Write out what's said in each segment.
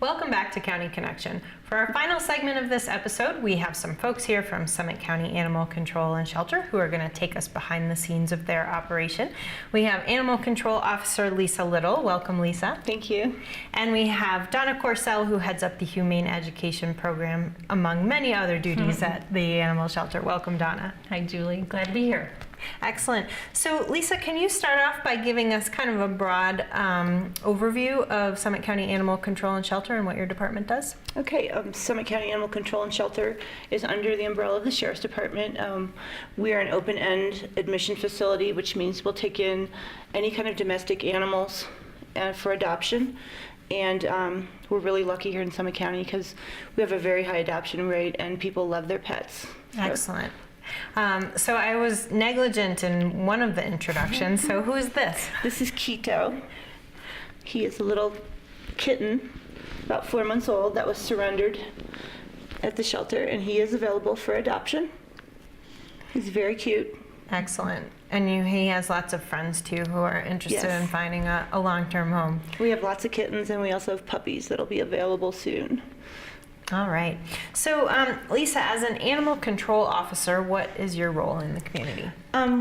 Welcome back to County Connection. For our final segment of this episode, we have some folks here from Summit County Animal Control and Shelter who are going to take us behind the scenes of their operation. We have Animal Control Officer Lisa Little. Welcome, Lisa. Thank you. And we have Donna Corsell, who heads up the Humane Education program, among many other duties at the animal shelter. Welcome, Donna. Hi, Julie. Glad to be here. Excellent. So, Lisa, can you start off by giving us kind of a broad overview of Summit County Animal Control and Shelter and what your department does? Okay, Summit County Animal Control and Shelter is under the umbrella of the Sheriff's Department. We are an open-end admission facility, which means we'll take in any kind of domestic animals for adoption. And we're really lucky here in Summit County because we have a very high adoption rate and people love their pets. Excellent. So I was negligent in one of the introductions, so who is this? This is Keiko. He is a little kitten, about 4 months old, that was surrendered at the shelter, and he is available for adoption. He's very cute. Excellent. And he has lots of friends too who are interested in finding a long-term home. We have lots of kittens, and we also have puppies that'll be available soon. All right. So, Lisa, as an animal control officer, what is your role in the community?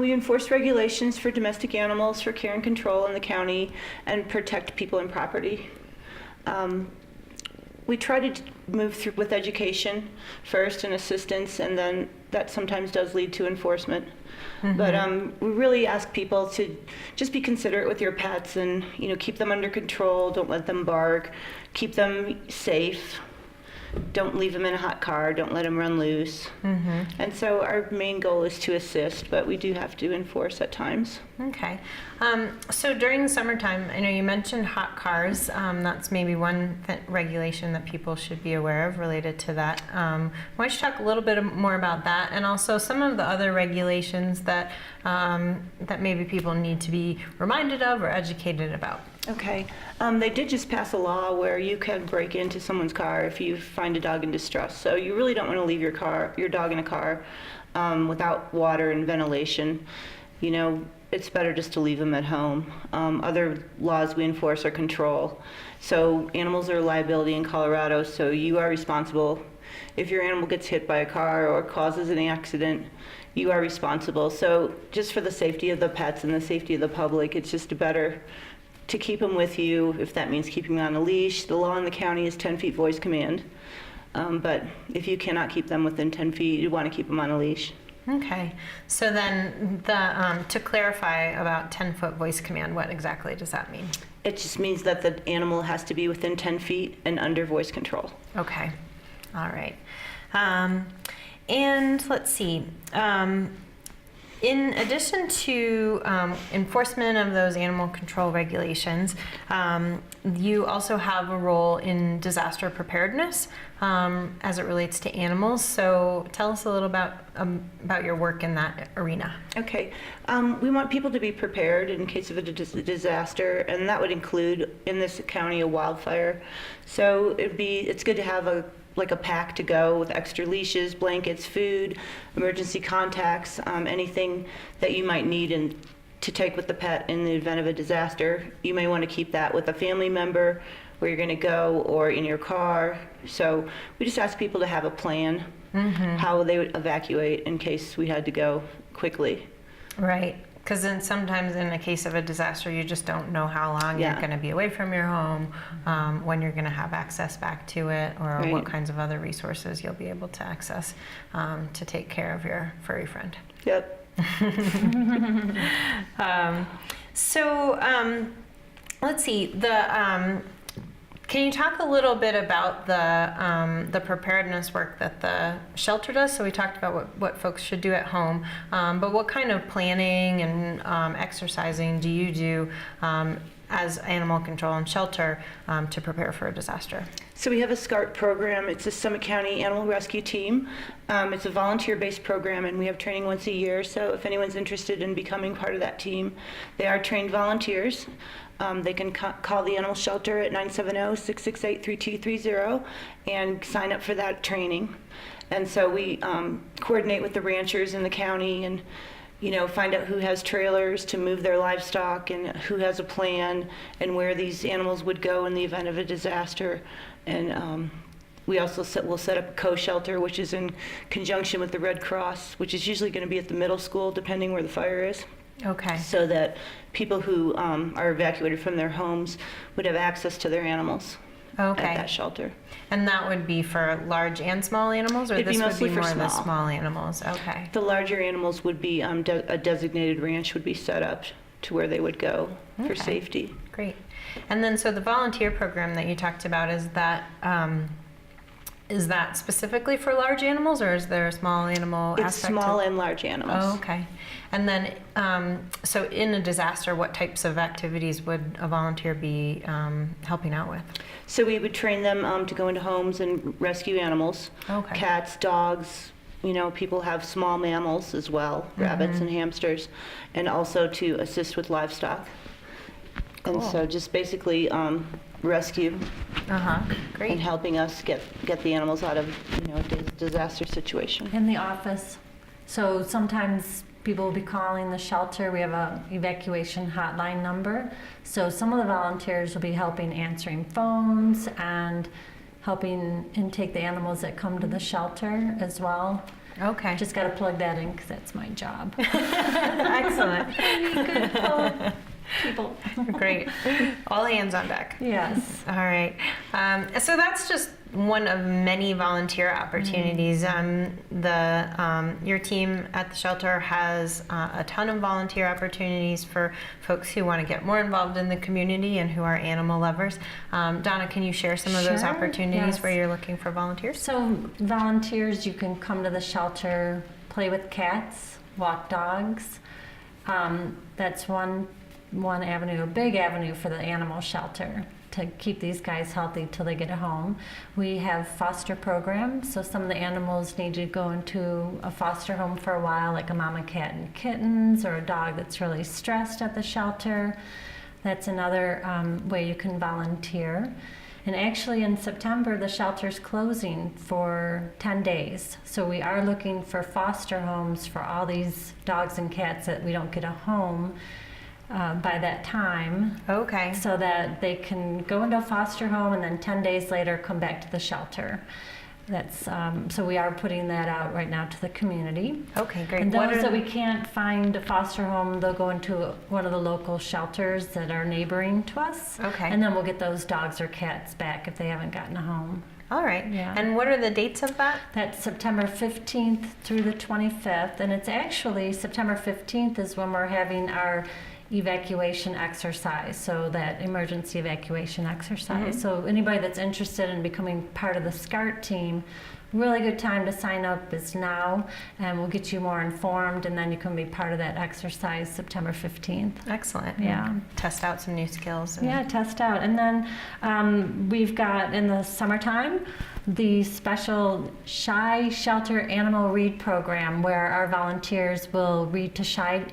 We enforce regulations for domestic animals for care and control in the county and protect people and property. We try to move through with education first and assistance, and then that sometimes does lead to enforcement. Mm-hmm. But we really ask people to just be considerate with your pets and, keep them under control. Don't let them bark. Keep them safe. Don't leave them in a hot car. Don't let them run loose. Mm-hmm. And so our main goal is to assist, but we do have to enforce at times. Okay. So during the summertime, I know you mentioned hot cars. That's maybe one regulation that people should be aware of related to that. Why don't you talk a little bit more about that, and also some of the other regulations that that maybe people need to be reminded of or educated about. Okay. They did just pass a law where you can break into someone's car if you find a dog in distress. So you really don't want to leave your dog in a car without water and ventilation. It's better just to leave them at home. Other laws we enforce are control. So animals are a liability in Colorado, so you are responsible. If your animal gets hit by a car or causes an accident, you are responsible. So just for the safety of the pets and the safety of the public, it's just better to keep them with you, if that means keeping them on a leash. The law in the county is 10 feet voice command. But if you cannot keep them within 10 feet, you want to keep them on a leash. Okay. So then to clarify about 10-foot voice command, what exactly does that mean? It just means that the animal has to be within 10 feet and under voice control. Okay. All right. And let's see. In addition to enforcement of those animal control regulations, you also have a role in disaster preparedness as it relates to animals. So tell us a little about your work in that arena. Okay. We want people to be prepared in case of a disaster, and that would include, in this county, a wildfire. So it's good to have a pack to go with extra leashes, blankets, food, emergency contacts, anything that you might need to take with the pet in the event of a disaster. You may want to keep that with a family member where you're going to go or in your car. So we just ask people to have a plan, how they would evacuate in case we had to go quickly. Right. Because then sometimes in the case of a disaster, you just don't know how long you're going to be away from your home, when you're going to have access back to it, or what kinds of other resources you'll be able to access to take care of your furry friend. Yep. Let's see. Can you talk a little bit about the preparedness work that the shelter does? So we talked about what folks should do at home, but what kind of planning and exercising do you do as animal control and shelter to prepare for a disaster? So we have a SCART program. It's a Summit County Animal Rescue Team. It's a volunteer-based program, and we have training once a year. So if anyone's interested in becoming part of that team, they are trained volunteers. They can call the animal shelter at 970-668-3230 and sign up for that training. And so we coordinate with the ranchers in the county and find out who has trailers to move their livestock and who has a plan and where these animals would go in the event of a disaster. And we also will set up a co-shelter, which is in conjunction with the Red Cross, which is usually going to be at the middle school, depending where the fire is. Okay. So that people who are evacuated from their homes would have access to their animals at that shelter. And that would be for large and small animals, or It'd be this would mostly be for more of the small. small animals? Okay. The larger animals would be, a designated ranch would be set up to where they would go for safety. Great. And then, so the volunteer program that you talked about, is that specifically for large animals, or is there a small animal It's aspect? small and large animals. Oh, okay. And then, so in a disaster, what types of activities would a volunteer be helping out with? So we would train them to go into homes and rescue animals. Okay. Cats, dogs, people have small mammals as well, rabbits and hamsters, and also to assist with livestock. Cool. And so just basically rescue Great. and helping us get the animals out of a disaster situation. In the office. So sometimes people will be calling the shelter. We have a evacuation hotline number. So some of the volunteers will be helping answering phones and helping intake the animals that come to the shelter as well. Okay. Just got to plug that in because that's my job. Excellent. Good people. Great. All hands on deck. Yes. All right. So that's just one of many volunteer opportunities. Your team at the shelter has a ton of volunteer opportunities for folks who want to get more involved in the community and who are animal lovers. Donna, can you share some of those Sure, opportunities yes. where you're looking for volunteers? So volunteers, you can come to the shelter, play with cats, walk dogs. That's one avenue, a big avenue for the animal shelter to keep these guys healthy till they get a home. We have foster programs, so some of the animals need to go into a foster home for a while, like a mama cat and kittens, or a dog that's really stressed at the shelter. That's another way you can volunteer. And actually in September, the shelter's closing for 10 days. So we are looking for foster homes for all these dogs and cats that we don't get a home by that time, Okay. so that they can go into a foster home and then 10 days later come back to the shelter. That's so we are putting that out right now to the community. Okay, great. And What those are- that we can't find a foster home, they'll go into one of the local shelters that are neighboring to us. Okay. And then we'll get those dogs or cats back if they haven't gotten a home. All right. Yeah. And what are the dates of that? That's September 15th through the 25th, and it's actually September 15th is when we're having our evacuation exercise, so that emergency evacuation exercise. So anybody that's interested in becoming part of the SCART team, really good time to sign up is now, and we'll get you more informed, and then you can be part of that exercise September 15th. Excellent. Yeah. Test out some new skills. and- Yeah, test out. And then we've got in the summertime the special Shy Shelter Animal Read program, where our volunteers will read to shy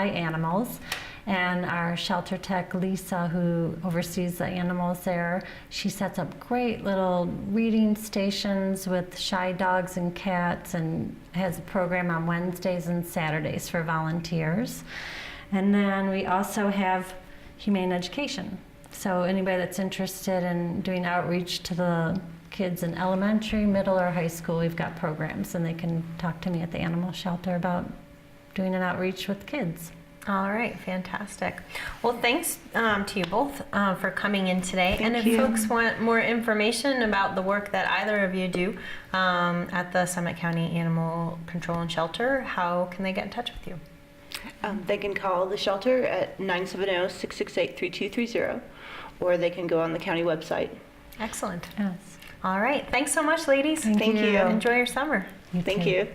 animals. And our shelter tech, Lisa, who oversees the animals there, she sets up great little reading stations with shy dogs and cats, and has a program on Wednesdays and Saturdays for volunteers. And then we also have Humane Education. So anybody that's interested in doing outreach to the kids in elementary, middle, or high school, we've got programs, and they can talk to me at the animal shelter about doing an outreach with kids. All right, fantastic. Well, thanks to you both for coming in today. And if you. folks want more information about the work that either of you do at the Summit County Animal Control and Shelter, how can they get in touch with you? They can call the shelter at 970-668-3230, or they can go on the county website. Excellent. Yes. All right, thanks so much, ladies. Thank you. Enjoy your summer. Thank too. you.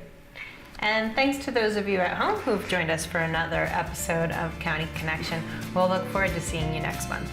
And thanks to those of you at home who've joined us for another episode of County Connection. We'll look forward to seeing you next month.